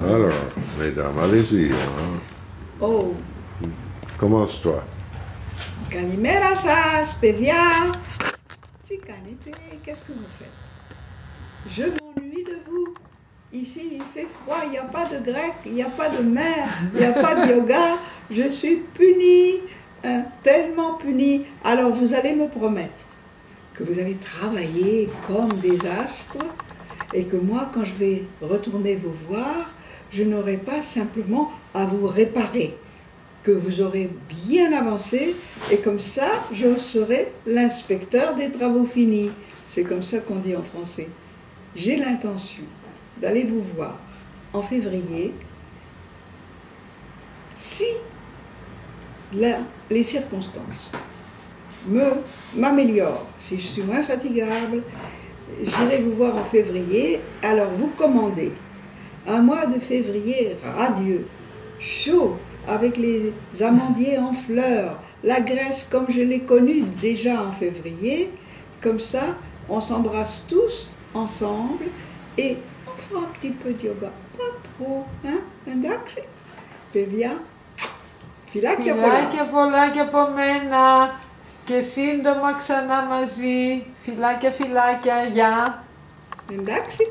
Alors, mesdames, allez-y. Hein. Oh, Commence-toi. Kalimera σας, παιδιά. Τι κάνετε, qu'est-ce que vous faites? Je m'ennuie de vous. Ici, il fait froid, il n'y a pas de grec, il n'y a pas de mer, il n'y a pas de yoga. Je suis punie, tellement punie. Alors, vous allez me promettre que vous allez travailler comme des astres et que moi, quand je vais retourner vous voir, je n'aurai pas simplement à vous réparer, que vous aurez bien avancé et comme ça, je serai l'inspecteur des travaux finis. C'est comme ça qu'on dit en français. J'ai l'intention d'aller vous voir en février si les circonstances m'améliorent, si je suis moins fatigable, j'irai vous voir en février. Alors vous commandez un mois de février radieux, chaud, avec les amandiers en fleurs, la Grèce comme je l'ai connue déjà en février. Comme ça, on s'embrasse tous ensemble et on fera un petit peu de yoga, pas trop, hein, εντάξει, παιδιά, φιλάκια πολλά. Φιλάκια πολλά και από μένα και σύντομα ξανά μαζί. Φιλάκια, φιλάκια, γεια. Εντάξει.